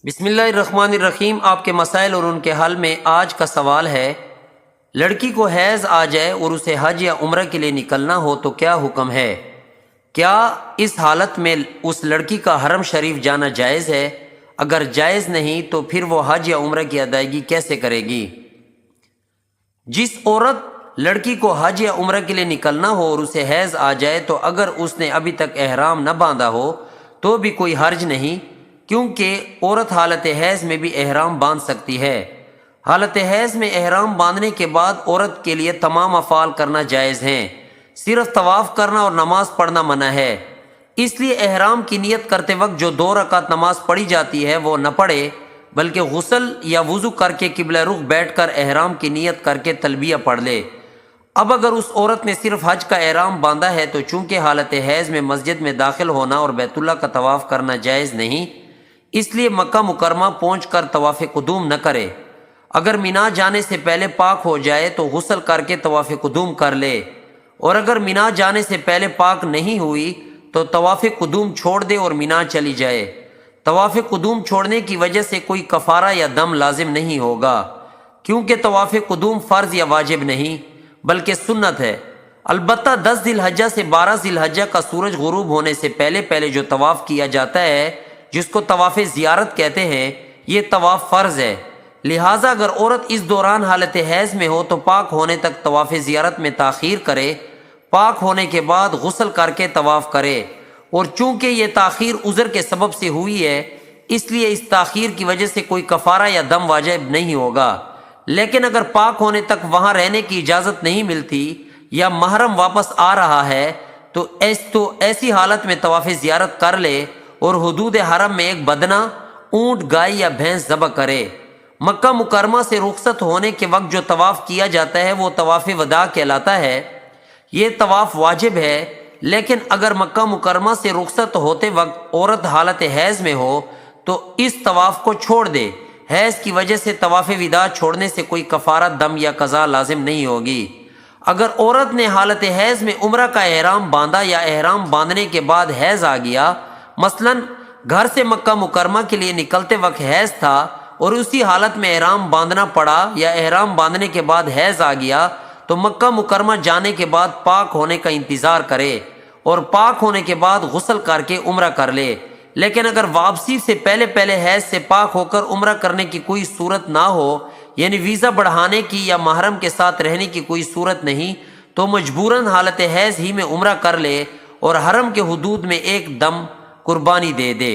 بسم اللہ الرحمن الرحیم۔ آپ کے مسائل اور ان کے حل میں آج کا سوال ہے، لڑکی کو حیض آ جائے اور اسے حج یا عمرہ کے لیے نکلنا ہو تو کیا حکم ہے؟ کیا اس حالت میں اس لڑکی کا حرم شریف جانا جائز ہے؟ اگر جائز نہیں تو پھر وہ حج یا عمرہ کی ادائیگی کیسے کرے گی؟ جس عورت لڑکی کو حج یا عمرہ کے لیے نکلنا ہو اور اسے حیض آ جائے تو اگر اس نے ابھی تک احرام نہ باندھا ہو تو بھی کوئی حرج نہیں، کیونکہ عورت حالت حیض میں بھی احرام باندھ سکتی ہے۔ حالت حیض میں احرام باندھنے کے بعد عورت کے لیے تمام افعال کرنا جائز ہیں، صرف طواف کرنا اور نماز پڑھنا منع ہے۔ اس لیے احرام کی نیت کرتے وقت جو 2 رکعت نماز پڑھی جاتی ہے وہ نہ پڑھے، بلکہ غسل یا وضو کر کے قبلہ رخ بیٹھ کر احرام کی نیت کر کے تلبیہ پڑھ لے۔ اب اگر اس عورت نے صرف حج کا احرام باندھا ہے تو چونکہ حالت حیض میں مسجد میں داخل ہونا اور بیت اللہ کا طواف کرنا جائز نہیں، اس لیے مکہ مکرمہ پہنچ کر طواف قدوم نہ کرے۔ اگر مینا جانے سے پہلے پاک ہو جائے تو غسل کر کے طواف قدوم کر لے، اور اگر مینا جانے سے پہلے پاک نہیں ہوئی تو طواف قدوم چھوڑ دے اور مینا چلی جائے۔ طواف قدوم چھوڑنے کی وجہ سے کوئی کفارہ یا دم لازم نہیں ہوگا، کیونکہ طواف قدوم فرض یا واجب نہیں بلکہ سنت ہے۔ البتہ 10 ذی الحجہ سے 12 ذی الحجہ کا سورج غروب ہونے سے پہلے جو طواف کیا جاتا ہے، جس کو طواف زیارت کہتے ہیں، یہ طواف فرض ہے۔ لہٰذا اگر عورت اس دوران حالت حیض میں ہو تو پاک ہونے تک طواف زیارت میں تاخیر کرے، پاک ہونے کے بعد غسل کر کے طواف کرے، اور چونکہ یہ تاخیر عذر کے سبب سے ہوئی ہے اس لیے اس تاخیر کی وجہ سے کوئی کفارہ یا دم واجب نہیں ہوگا۔ لیکن اگر پاک ہونے تک وہاں رہنے کی اجازت نہیں ملتی یا محرم واپس آ رہا ہے تو ایسی حالت میں طواف زیارت کر لے اور حدود حرم میں ایک بدنہ، اونٹ، گائے یا بھینس ذبح کرے۔ مکہ مکرمہ سے رخصت ہونے کے وقت جو طواف کیا جاتا ہے وہ طواف وداع کہلاتا ہے۔ یہ طواف واجب ہے، لیکن اگر مکہ مکرمہ سے رخصت ہوتے وقت عورت حالت حیض میں ہو تو اس طواف کو چھوڑ دے۔ حیض کی وجہ سے طواف وداع چھوڑنے سے کوئی کفارہ دم یا قضا لازم نہیں ہوگی۔ اگر عورت نے حالت حیض میں عمرہ کا احرام باندھا یا احرام باندھنے کے بعد حیض آ گیا، مثلا گھر سے مکہ مکرمہ کے لیے نکلتے وقت حیض تھا اور اسی حالت میں احرام باندھنا پڑا یا احرام باندھنے کے بعد حیض آ گیا، تو مکہ مکرمہ جانے کے بعد پاک ہونے کا انتظار کرے اور پاک ہونے کے بعد غسل کر کے عمرہ کر لے۔ لیکن اگر واپسی سے پہلے حیض سے پاک ہو کر عمرہ کرنے کی کوئی صورت نہ ہو، یعنی ویزا بڑھانے کی یا محرم کے ساتھ رہنے کی کوئی صورت نہیں، تو مجبوراً حالت حیض ہی میں عمرہ کر لے اور حرم کے حدود میں ایک دم قربانی دے دے۔